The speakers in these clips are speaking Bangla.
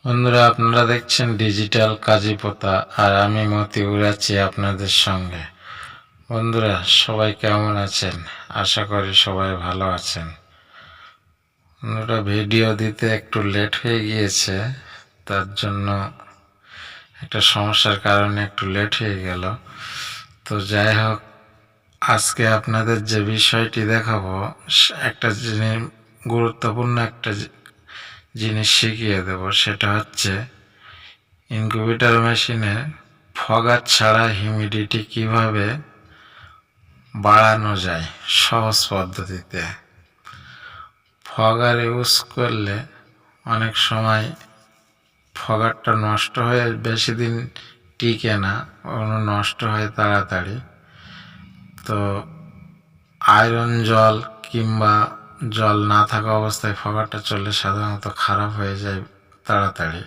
বন্ধুরা, আপনারা দেখছেন ডিজিটাল কাজীপোতা, আর আমি মতিউর আছি আপনাদের সঙ্গে। বন্ধুরা, সবাই কেমন আছেন? আশা করি সবাই ভালো আছেন। বন্ধুরা, ভিডিও দিতে একটু লেট হয়ে গিয়েছে, তার জন্য একটা সমস্যার কারণে একটু লেট হয়ে গেল। তো যাই হোক, আজকে আপনাদের যে বিষয়টি দেখাবো, একটা জিনিস, গুরুত্বপূর্ণ একটা জিনিস শিখিয়ে দেব। সেটা হচ্ছে ইনকিউবেটর মেশিনে ফগার ছাড়া হিউমিডিটি কিভাবে বাড়ানো যায় সহজ পদ্ধতিতে। ফগার ইউজ করলে অনেক সময় ফগারটা নষ্ট হয়ে বেশি দিন টিকে না, নষ্ট হয় তাড়াতাড়ি। তো আয়রন জল কিংবা জল না থাকা অবস্থায় ফগারটা চললে সাধারণত খারাপ হয়ে যায় তাড়াতাড়ি।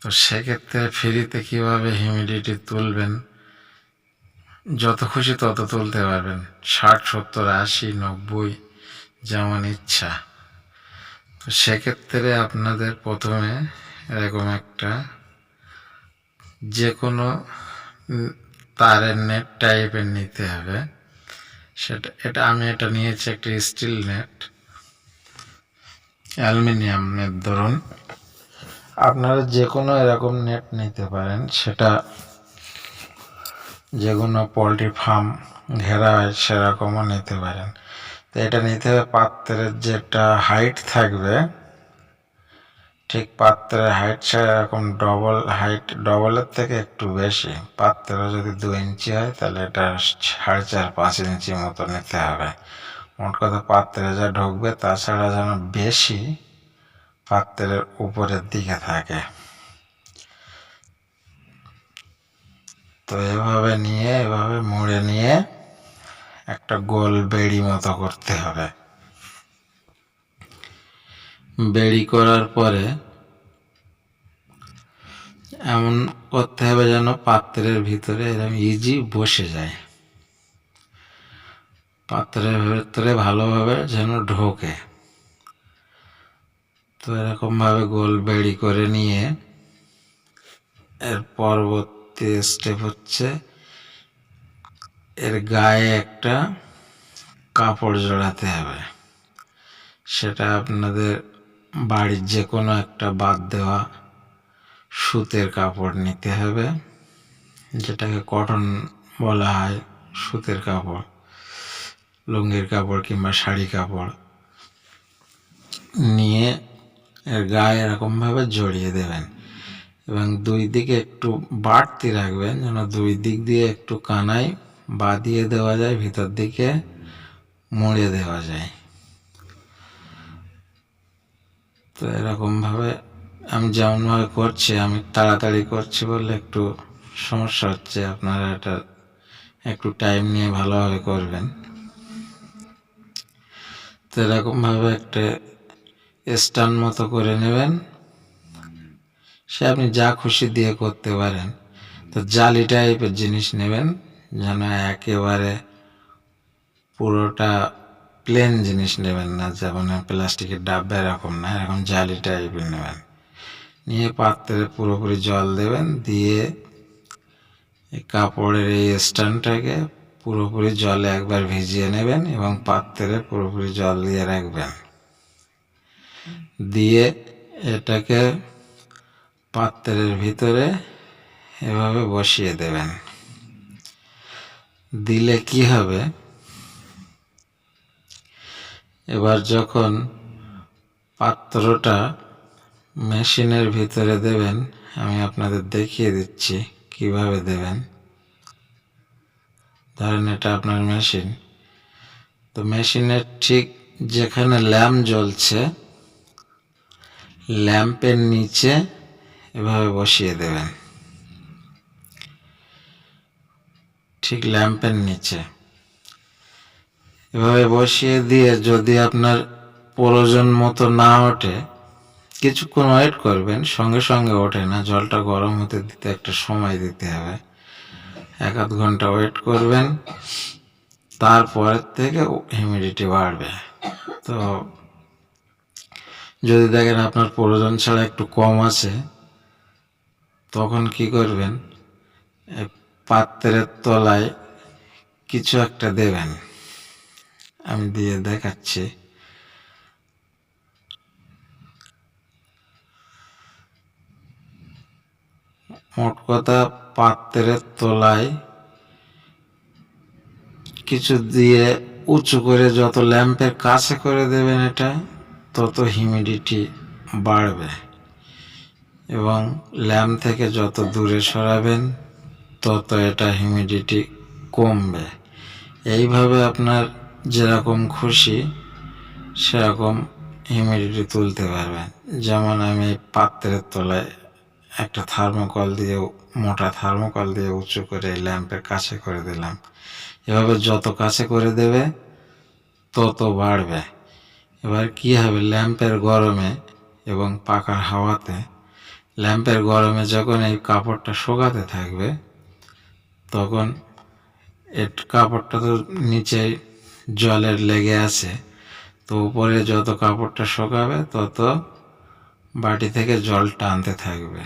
তো সেক্ষেত্রে ফ্রিতে কীভাবে হিউমিডিটি তুলবেন, যত খুশি তত তুলতে পারবেন, 60, 70, 80, 90 যেমন ইচ্ছা। তো সেক্ষেত্রে আপনাদের প্রথমে এরকম একটা যে কোনো তারের নেট টাইপের নিতে হবে। আমি এটা নিয়েছি একটা স্টিল নেট, অ্যালুমিনিয়ামের ধরুন। আপনারা যে কোনো এরকম নেট নিতে পারেন, সেটা যে কোনো পোলট্রি ফার্ম ঘেরা হয় সেরকমও নিতে পারেন। তো এটা নিতে হবে পাত্রের যেটা হাইট থাকবে, ঠিক পাত্রের হাইট সেরকম ডবলের থেকে একটু বেশি। পাত্র যদি 2 ইঞ্চি হয় তাহলে এটা 4.5-5 ইঞ্চি মতো নিতে হবে। মোট কথা পাত্রে যা ঢুকবে তাছাড়া যেন বেশি পাত্রের উপরের দিকে থাকে। তো এভাবে মুড়ে নিয়ে একটা গোল বেড়ি মতো করতে হবে। বেড়ি করার পরে এমন করতে হবে যেন পাত্রের ভিতরে এরকম ইজি বসে যায়, পাত্রের ভিতরে ভালোভাবে যেন ঢোকে। তো এরকমভাবে গোল বেড়ি করে নিয়ে এর পরবর্তী স্টেপ হচ্ছে এর গায়ে একটা কাপড় জড়াতে হবে। সেটা আপনাদের বাড়ির যে কোনো একটা বাদ দেওয়া সুতের কাপড় নিতে হবে, যেটাকে কটন বলা হয়। সুতের কাপড়, লুঙ্গির কাপড় কিংবা শাড়ি কাপড় নিয়ে এর গায়ে এরকমভাবে জড়িয়ে দেবেন এবং 2 দিকে একটু বাড়তি রাখবেন, যেন 2 দিক দিয়ে একটু কানাই বাঁধিয়ে দেওয়া যায়, ভিতর দিকে মুড়ে দেওয়া যায়। তো এরকমভাবে আমি যেমনভাবে করছি, আমি তাড়াতাড়ি করছি বলে একটু সমস্যা হচ্ছে। আপনারা এটা একটু টাইম নিয়ে ভালোভাবে করবেন। তো এরকমভাবে একটা স্ট্যান্ড মতো করে নেবেন। সে আপনি যা খুশি দিয়ে করতে পারেন। তো জালি টাইপের জিনিস নেবেন, যেন একেবারে পুরোটা প্লেন জিনিস নেবেন না, যেমন প্লাস্টিকের ডাব্বা এরকম না, এরকম জালি টাইপের নেবেন। নিয়ে পাত্রে পুরোপুরি জল দেবেন, দিয়ে এই কাপড়ের এই স্ট্যান্ডটাকে পুরোপুরি জলে একবার ভিজিয়ে নেবেন এবং পাত্রে পুরোপুরি জল দিয়ে রাখবেন। দিয়ে এটাকে পাত্রের ভিতরে এভাবে বসিয়ে দেবেন। দিলে কি হবে, এবার যখন পাত্রটা মেশিনের ভিতরে দেবেন, আমি আপনাদের দেখিয়ে দিচ্ছি কিভাবে দেবেন। ধরেন এটা আপনার মেশিন। তো মেশিনের ঠিক যেখানে ল্যাম্প জ্বলছে, ল্যাম্পের নিচে এভাবে বসিয়ে দেবেন, ঠিক ল্যাম্পের নিচে এভাবে বসিয়ে দিয়ে যদি আপনার প্রয়োজন মতো না ওঠে, কিছুক্ষণ ওয়েট করবেন, সঙ্গে সঙ্গে ওঠে না, জলটা গরম হতে দিতে একটা সময় দিতে হবে। 1-2 ঘন্টা ওয়েট করবেন, তারপরের থেকে হিউমিডিটি বাড়বে। তো যদি দেখেন আপনার প্রয়োজন ছাড়া একটু কম আছে, তখন কি করবেন, পাত্রের তলায় কিছু একটা দেবেন। আমি দিয়ে দেখাচ্ছি। মোট কথা, পাত্রের তলায় কিছু দিয়ে উঁচু করে যত ল্যাম্পের কাছে করে দেবেন এটা, তত হিউমিডিটি বাড়বে, এবং ল্যাম্প থেকে যত দূরে সরাবেন তত এটা হিউমিডিটি কমবে। এইভাবে আপনার যেরকম খুশি সেরকম হিউমিডিটি তুলতে পারবেন। যেমন আমি পাত্রের তলায় একটা থার্মোকল দিয়ে, মোটা থার্মোকল দিয়ে উঁচু করে ল্যাম্পের কাছে করে দিলাম। এভাবে যত কাছে করে দেবে তত বাড়বে। এবার কি হবে, ল্যাম্পের গরমে এবং পাখার হাওয়াতে, ল্যাম্পের গরমে যখন এই কাপড়টা শুকাতে থাকবে, তখন কাপড়টা তো নিচে জলের লেগে আছে, তো উপরে যত কাপড়টা শুকাবে তত বাটি থেকে জল টানতে থাকবে।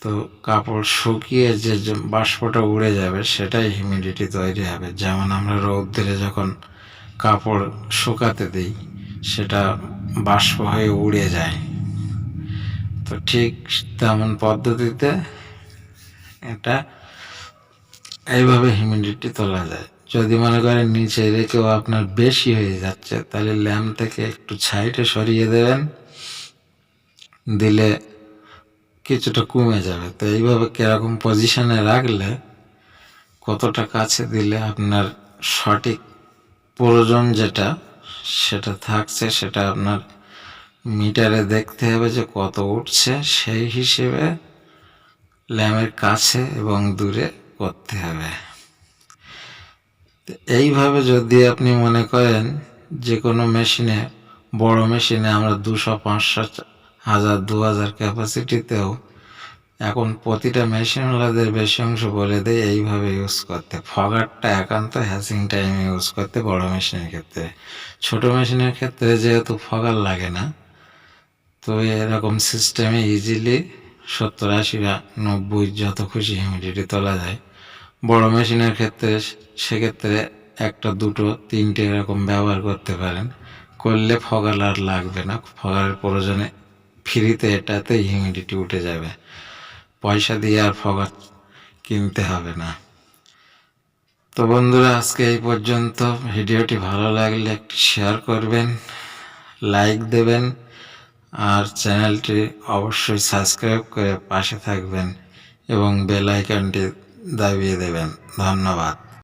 তো কাপড় শুকিয়ে যে বাষ্পটা উড়ে যাবে সেটাই হিউমিডিটি তৈরি হবে। যেমন আমরা রৌদ্রে যখন কাপড় শুকাতে দিই, সেটা বাষ্প হয়ে উড়ে যায়, তো ঠিক তেমন পদ্ধতিতে এটা এইভাবে হিউমিডিটি তোলা যায়। যদি মনে করেন নিচে রেখেও আপনার বেশি হয়ে যাচ্ছে, তাহলে ল্যাম্প থেকে একটু সাইডে সরিয়ে দেবেন, দিলে কিছুটা কমে যাবে। তো এইভাবে কিরকম পজিশনে রাখলে, কতটা কাছে দিলে আপনার সঠিক প্রয়োজন যেটা সেটা থাকছে, সেটা আপনার মিটারে দেখতে হবে যে কত উঠছে, সেই হিসেবে ল্যাম্পের কাছে এবং দূরে করতে হবে। এইভাবে যদি আপনি মনে করেন যে কোনো মেশিনে, বড় মেশিনে আমরা 200, 500, 1000, 2000 ক্যাপাসিটিতেও এখন প্রতিটা মেশিনওয়ালাদের বেশি অংশ বলে দেয় এইভাবে ইউজ করতে। ফগারটা একান্ত হ্যাচিং টাইমে ইউজ করতে বড় মেশিনের ক্ষেত্রে। ছোট মেশিনের ক্ষেত্রে যেহেতু ফগার লাগে না, তো এরকম সিস্টেমে ইজিলি 70, 80 বা 90 যত খুশি হিউমিডিটি তোলা যায়। বড় মেশিনের ক্ষেত্রে সেক্ষেত্রে 1, 2, 3 এরকম ব্যবহার করতে পারেন, করলে ফগার আর লাগবে না। ফগারের প্রয়োজনে ফ্রিতে এটাতে হিউমিডিটি উঠে যাবে, পয়সা দিয়ে আর ফগার কিনতে হবে না। তো বন্ধুরা, আজকে এই পর্যন্ত। ভিডিওটি ভালো লাগলে একটি শেয়ার করবেন, লাইক দেবেন, আর চ্যানেলটি অবশ্যই সাবস্ক্রাইব করে পাশে থাকবেন এবং বেল আইকনটি দাবিয়ে দেবেন। ধন্যবাদ।